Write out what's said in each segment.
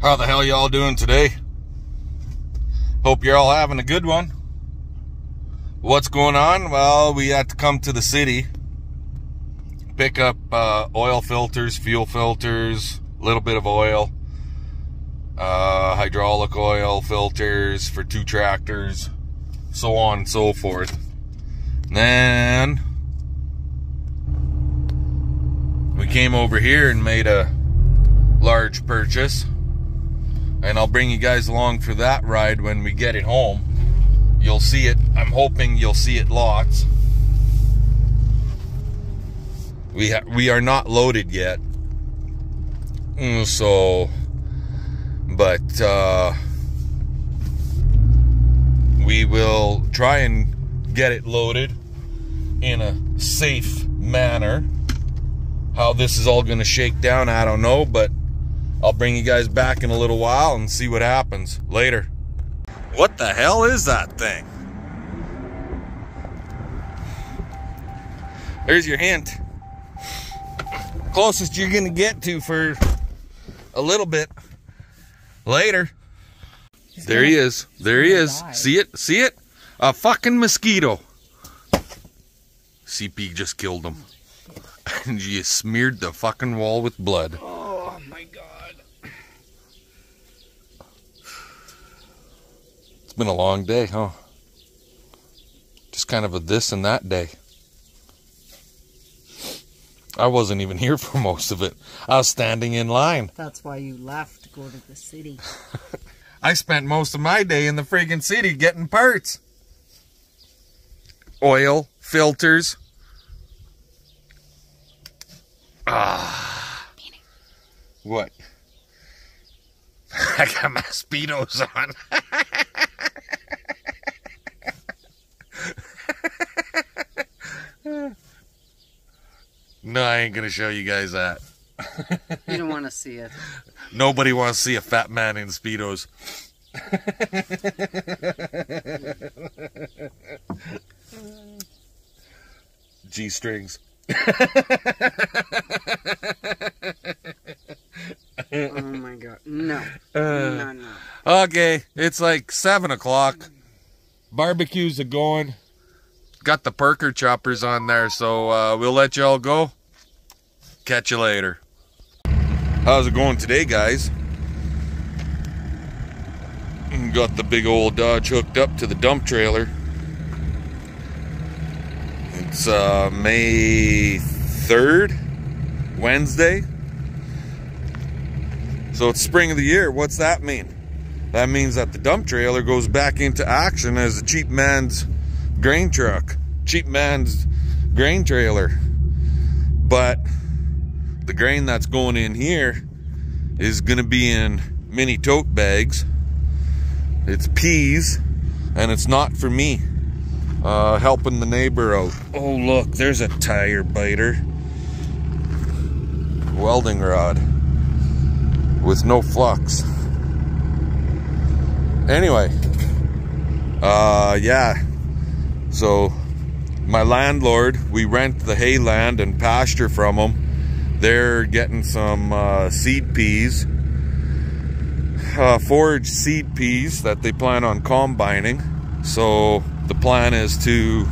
How the hell y'all doing today? Hope you're all having a good one. What's going on? Well, we had to come to the city, pick up oil filters, fuel filters, a little bit of oil, hydraulic oil filters for 2 tractors, so on and so forth. Then we came over here and made a large purchase, and I'll bring you guys along for that ride when we get it home. You'll see it. I'm hoping you'll see it lots. We are not loaded yet, but we will try and get it loaded in a safe manner. How this is all going to shake down, I don't know, but I'll bring you guys back in a little while and see what happens later. What the hell is that thing? There's your hint. Closest you're gonna get to for a little bit later. There he is. There he is. See it? See it? A fucking mosquito. CP just killed him. And you smeared the fucking wall with blood. Oh my god. It's been a long day, huh? Just kind of a this and that day. I wasn't even here for most of it. I was standing in line. That's why you left to go to the city. I spent most of my day in the friggin' city getting parts. Oil, filters. What? I got my Speedos on. No, I ain't gonna show you guys that. You don't want to see it. Nobody wants to see a fat man in Speedos. G-strings. Oh my god. No. No. Okay, it's like 7 o'clock. Barbecues are going. Got the Perker choppers on there, so we'll let y'all go. Catch you later. How's it going today, guys? Got the big old Dodge hooked up to the dump trailer. It's May 3rd, Wednesday. So it's spring of the year. What's that mean? That means that the dump trailer goes back into action as a cheap man's grain truck, cheap man's grain trailer. But the grain that's going in here is gonna be in mini tote bags. It's peas, and it's not for me. Helping the neighbor out. Oh look, there's a tire biter. Welding rod with no flux. Anyway, yeah. So my landlord, we rent the hay land and pasture from them. They're getting some seed peas, forage seed peas that they plan on combining. So the plan is to,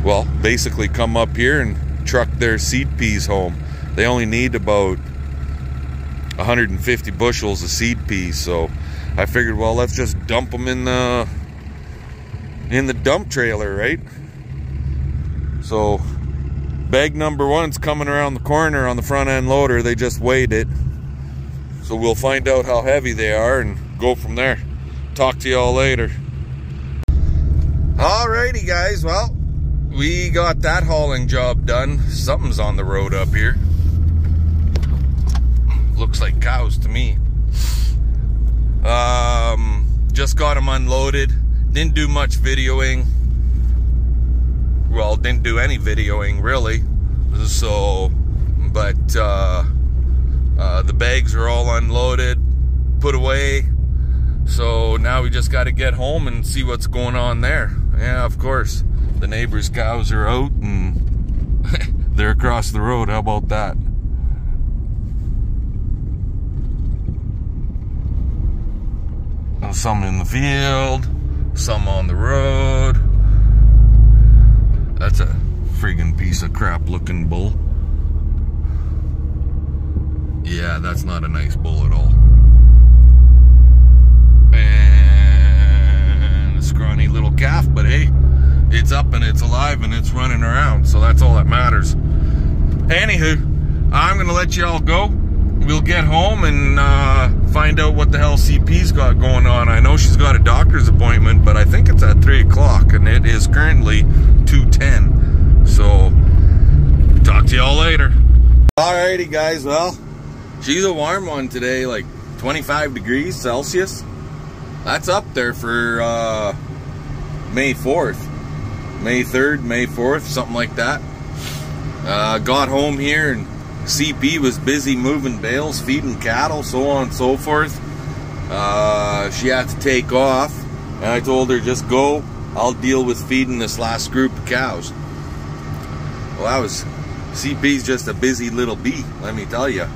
well, basically come up here and truck their seed peas home. They only need about 150 bushels of seed peas, so I figured, well, let's just dump them in the dump trailer, right? So bag number 1's coming around the corner on the front end loader. They just weighed it, so we'll find out how heavy they are and go from there. Talk to y'all later. Alrighty, guys, well, we got that hauling job done. Something's on the road up here. Looks like cows to me. Just got them unloaded. Didn't do much videoing. Well, didn't do any videoing really. So, but the bags are all unloaded, put away. So now we just got to get home and see what's going on there. Yeah, of course. The neighbor's cows are out and they're across the road. How about that? some in the field, some on the road. That's a friggin' piece of crap looking bull. Yeah, that's not a nice bull at all. And a scrawny little calf, but hey, it's up and it's alive and it's running around, so that's all that matters. Anywho, I'm gonna let you all go. We'll get home and find out what the hell CP's got going on. I know she's got a doctor's appointment, but I think it's at 3 o'clock and it is currently 2:10. So, talk to y'all later. Alrighty guys, well, she's a warm one today, like 25 degrees Celsius. That's up there for May 4th. May 3rd, May 4th, something like that. Got home here and CP was busy moving bales, feeding cattle, so on and so forth. She had to take off, and I told her, just go, I'll deal with feeding this last group of cows. Well, CP's just a busy little bee, let me tell you.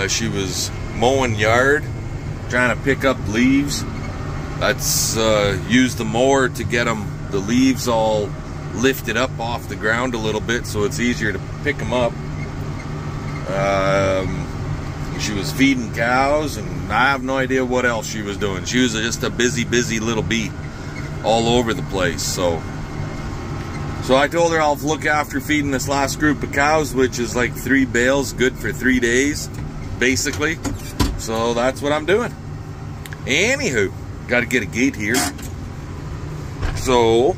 She was mowing yard, trying to pick up leaves. That's used the mower to get the leaves all lifted up off the ground a little bit so it's easier to pick them up. She was feeding cows, and I have no idea what else she was doing. She was just a busy little bee all over the place. So I told her I'll look after feeding this last group of cows, which is like 3 bales, good for 3 days, basically. So that's what I'm doing. Anywho, got to get a gate here. So,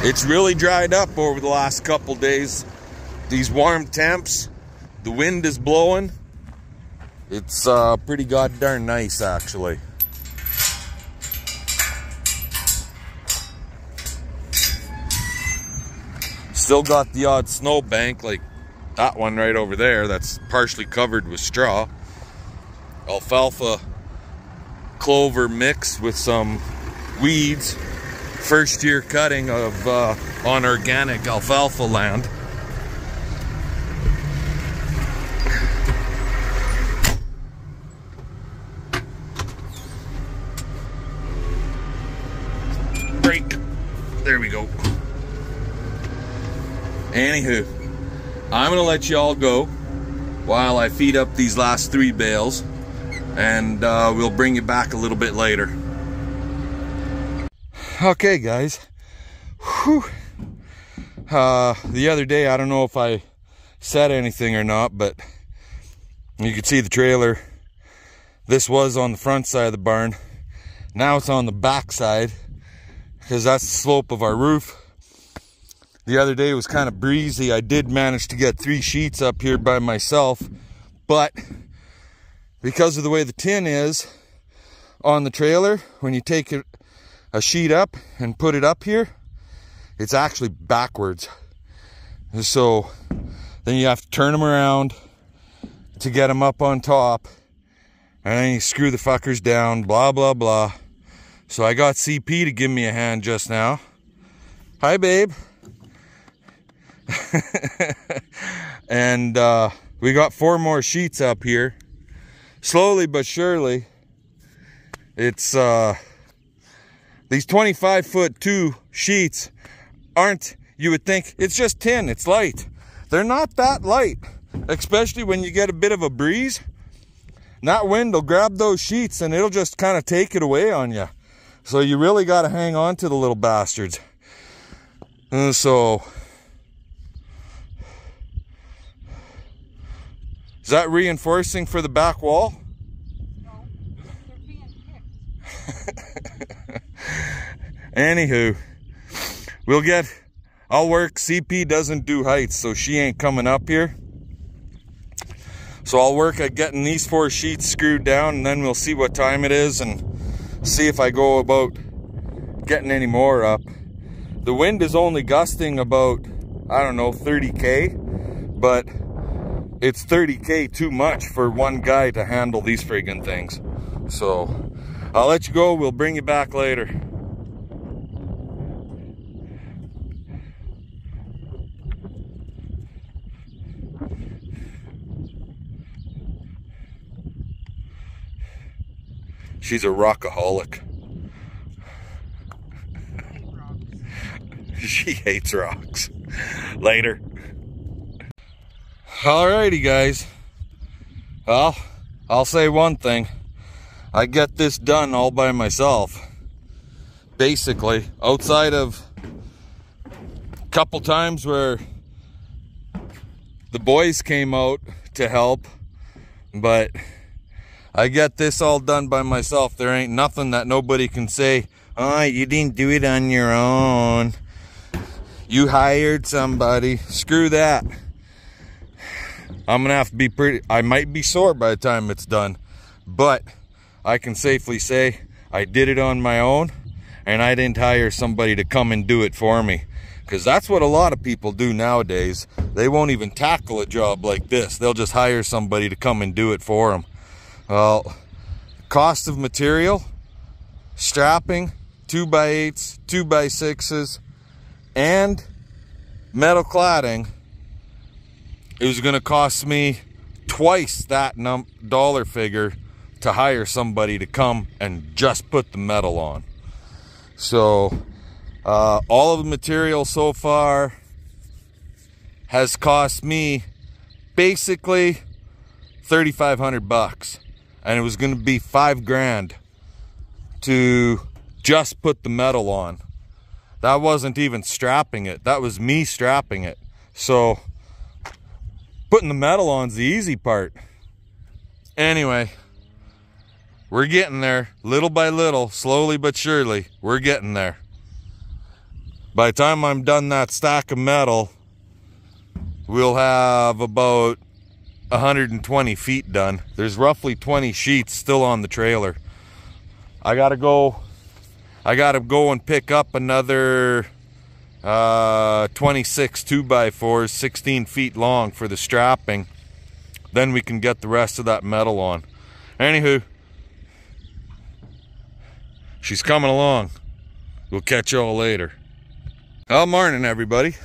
it's really dried up over the last couple days. These warm temps, the wind is blowing. It's pretty goddamn nice, actually. Still got the odd snowbank, like that one right over there, that's partially covered with straw. Alfalfa clover mix with some weeds. First year cutting of on organic alfalfa land. Break. There we go. Anywho, I'm gonna let you all go while I feed up these last 3 bales, and we'll bring you back a little bit later. Okay guys, whew. The other day, I don't know if I said anything or not, but you can see the trailer. This was on the front side of the barn. Now it's on the back side, because that's the slope of our roof. The other day was kind of breezy. I did manage to get 3 sheets up here by myself, but because of the way the tin is on the trailer, when you take a sheet up and put it up here, it's actually backwards. So then you have to turn them around to get them up on top, and then you screw the fuckers down, blah blah blah. So I got CP to give me a hand just now. Hi babe. And we got 4 more sheets up here. Slowly but surely, it's these 25'2" sheets aren't, you would think, it's just tin, it's light. They're not that light, especially when you get a bit of a breeze. And that wind will grab those sheets and it'll just kind of take it away on you. So you really got to hang on to the little bastards. And so, is that reinforcing for the back wall? No, they're being kicked. Anywho, I'll work. CP doesn't do heights, so she ain't coming up here. So I'll work at getting these 4 sheets screwed down, and then we'll see what time it is and see if I go about getting any more up. The wind is only gusting about, I don't know, 30k, but it's 30k too much for one guy to handle these friggin' things. So I'll let you go. We'll bring you back later. She's a rockaholic. She hates rocks. Later. Alrighty, guys. Well, I'll say one thing. I get this done all by myself. Basically, outside of a couple times where the boys came out to help, but I get this all done by myself. There ain't nothing that nobody can say, oh, you didn't do it on your own. You hired somebody. Screw that. I'm gonna have to be I might be sore by the time it's done, but I can safely say I did it on my own, and I didn't hire somebody to come and do it for me. Because that's what a lot of people do nowadays. They won't even tackle a job like this. They'll just hire somebody to come and do it for them. Well, cost of material, strapping, 2x8s, 2x6s, and metal cladding, it was gonna cost me twice that dollar figure to hire somebody to come and just put the metal on. So all of the material so far has cost me basically $3,500, and it was going to be $5,000 to just put the metal on. That wasn't even strapping it. That was me strapping it. So putting the metal on's the easy part. Anyway, we're getting there little by little, slowly but surely. We're getting there. By the time I'm done that stack of metal, we'll have about 120 feet done. There's roughly 20 sheets still on the trailer. I gotta go and pick up another 26 2x4s, 16 feet long for the strapping. Then we can get the rest of that metal on. Anywho, she's coming along. We'll catch y'all later. Well, morning, everybody.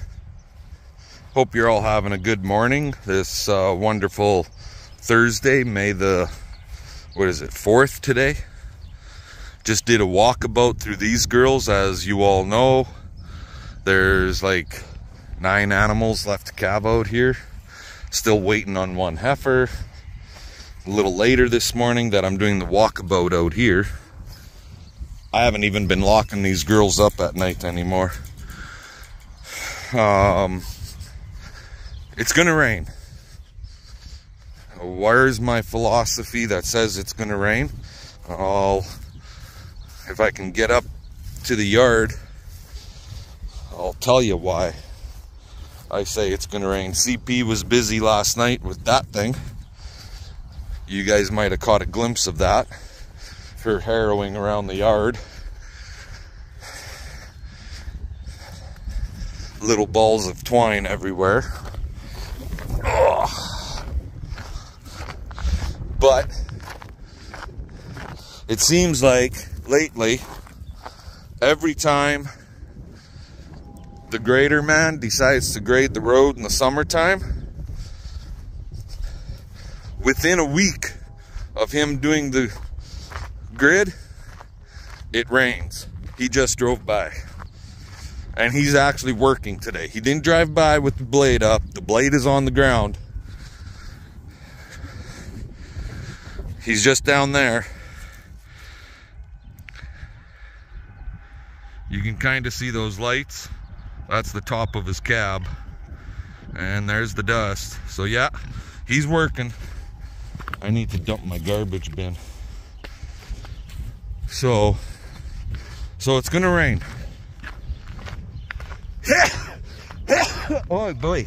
Hope you're all having a good morning. This wonderful Thursday, May the, 4th today. Just did a walkabout through these girls. As you all know, there's like 9 animals left to calve out here. Still waiting on one heifer. A little later this morning that I'm doing the walkabout out here. I haven't even been locking these girls up at night anymore. It's gonna rain. Where's my philosophy that says it's gonna rain? If I can get up to the yard, I'll tell you why I say it's gonna rain. CP was busy last night with that thing. You guys might have caught a glimpse of that. Her harrowing around the yard. Little balls of twine everywhere. Ugh. But it seems like lately, every time the grader man decides to grade the road in the summertime, within a week of him doing the grid, it rains. He just drove by. And he's actually working today. He didn't drive by with the blade up. The blade is on the ground. He's just down there. You can kind of see those lights. That's the top of his cab. And there's the dust. So yeah, he's working. I need to dump my garbage bin. So it's gonna rain. Oh boy.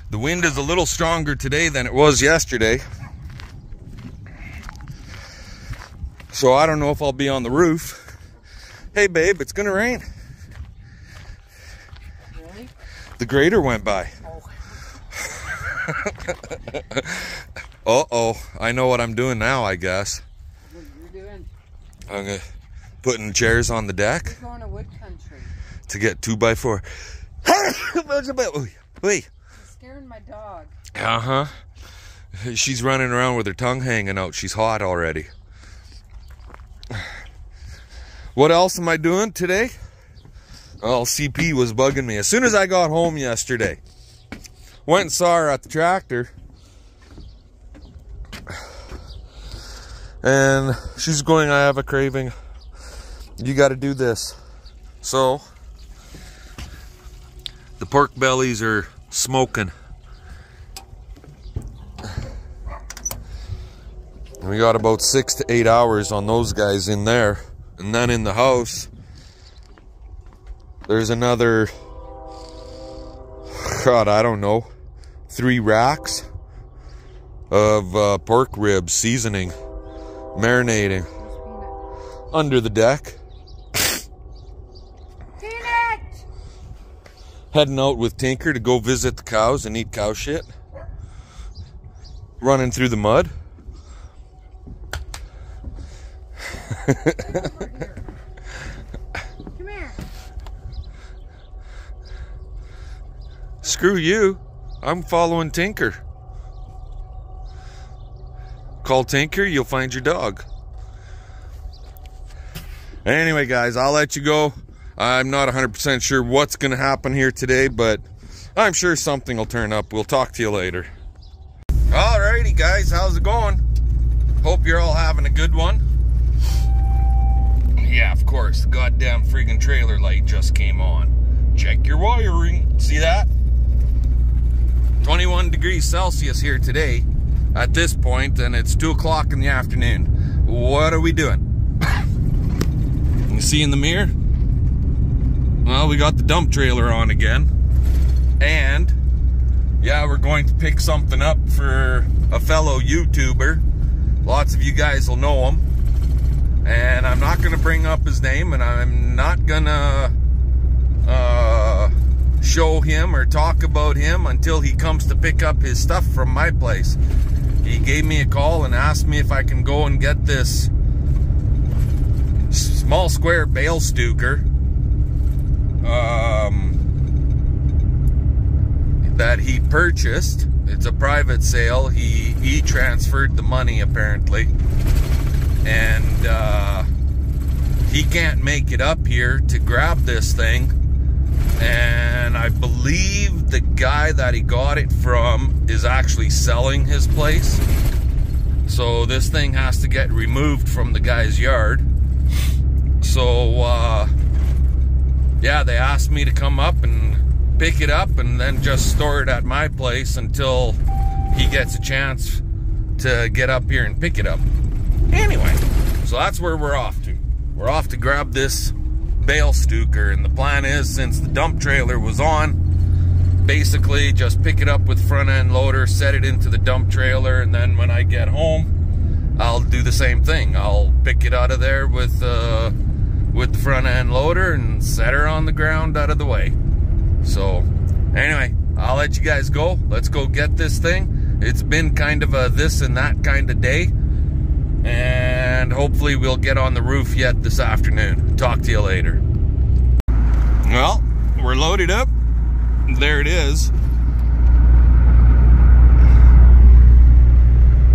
The wind is a little stronger today than it was yesterday. So I don't know if I'll be on the roof. Hey babe, it's gonna rain. Really? The grader went by. Uh-oh, I know what I'm doing now, I guess. What are you doing? I'm putting chairs on the deck. We're going to wood country. To get 2x4. Wait. You're scaring my dog. Uh-huh. She's running around with her tongue hanging out. She's hot already. What else am I doing today? Well, CP was bugging me. As soon as I got home yesterday, went and saw her at the tractor. And she's going, I have a craving. You got to do this. So, the pork bellies are smoking. We got about 6 to 8 hours on those guys in there. And then in the house, there's another, God, I don't know, 3 racks of pork ribs seasoning, marinating under the deck. Heading out with Tinker to go visit the cows and eat cow shit. Running through the mud. Come here. Screw you. I'm following Tinker. Call Tinker, you'll find your dog. Anyway, guys, I'll let you go. I'm not 100% sure what's going to happen here today, but I'm sure something will turn up. We'll talk to you later. Alrighty, guys, how's it going? Hope you're all having a good one. Yeah, of course, the goddamn friggin' trailer light just came on. Check your wiring. See that? 21 degrees Celsius here today at this point, and it's 2 o'clock in the afternoon. What are we doing? You see in the mirror? Well, we got the dump trailer on again. And, yeah, we're going to pick something up for a fellow YouTuber. Lots of you guys will know him. And I'm not going to bring up his name, and I'm not going to show him or talk about him until he comes to pick up his stuff from my place. He gave me a call and asked me if I can go and get this small square bale stuker that he purchased. It's a private sale. He transferred the money apparently. And he can't make it up here to grab this thing, and I believe the guy that he got it from is actually selling his place, so this thing has to get removed from the guy's yard. So yeah, they asked me to come up and pick it up and then just store it at my place until he gets a chance to get up here and pick it up. Anyway, so that's where we're off to. We're off to grab this bale stuker, and the plan is, since the dump trailer was on, basically just pick it up with front end loader, set it into the dump trailer, and then when I get home, I'll do the same thing. I'll pick it out of there with the front end loader and set her on the ground out of the way. So anyway, I'll let you guys go. Let's go get this thing. It's been kind of a this and that kind of day. And hopefully we'll get on the roof yet this afternoon. Talk to you later. Well, we're loaded up. There it is.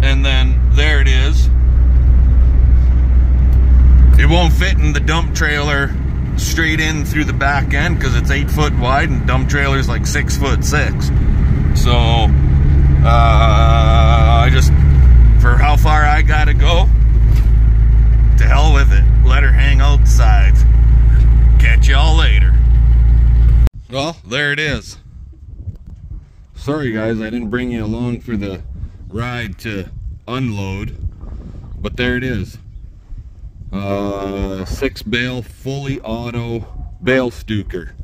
And then there it is. It won't fit in the dump trailer straight in through the back end because it's 8 foot wide and dump trailer's like 6'6". So I just, for how far I gotta go, to hell with it. Let her hang outside. Catch y'all later. Well, there it is. Sorry guys, I didn't bring you along for the ride to unload, but there it is. 6 bale, fully auto bale stuker.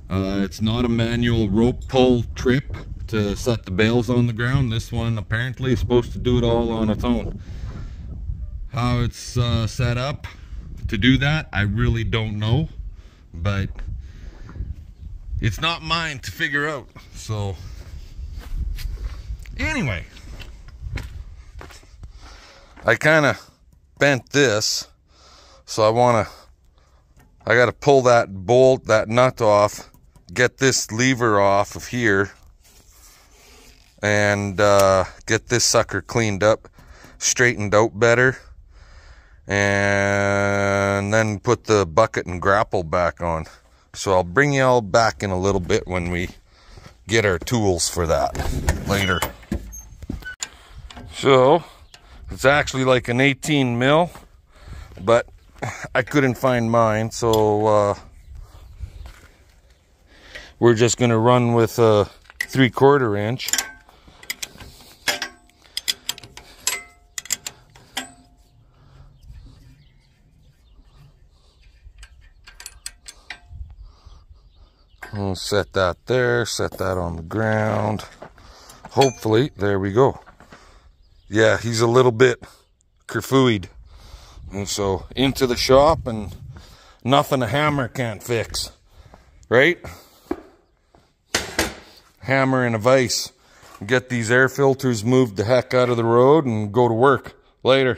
It's not a manual rope pull trip to set the bales on the ground. This one apparently is supposed to do it all on its own. How it's set up to do that, I really don't know, but it's not mine to figure out. So anyway, I kind of bent this, so I got to pull that bolt, that nut off, get this lever off of here, and get this sucker cleaned up, straightened out better, and then put the bucket and grapple back on. So I'll bring you all back in a little bit when we get our tools for that later. So it's actually like an 18 mil, but I couldn't find mine, so we're just gonna run with a 3/4 inch. We'll set that there, set that on the ground. Hopefully, there we go. Yeah, he's a little bit kerfooied. And so into the shop, and nothing a hammer can't fix, right? Hammer and a vise. Get these air filters moved the heck out of the road and go to work later.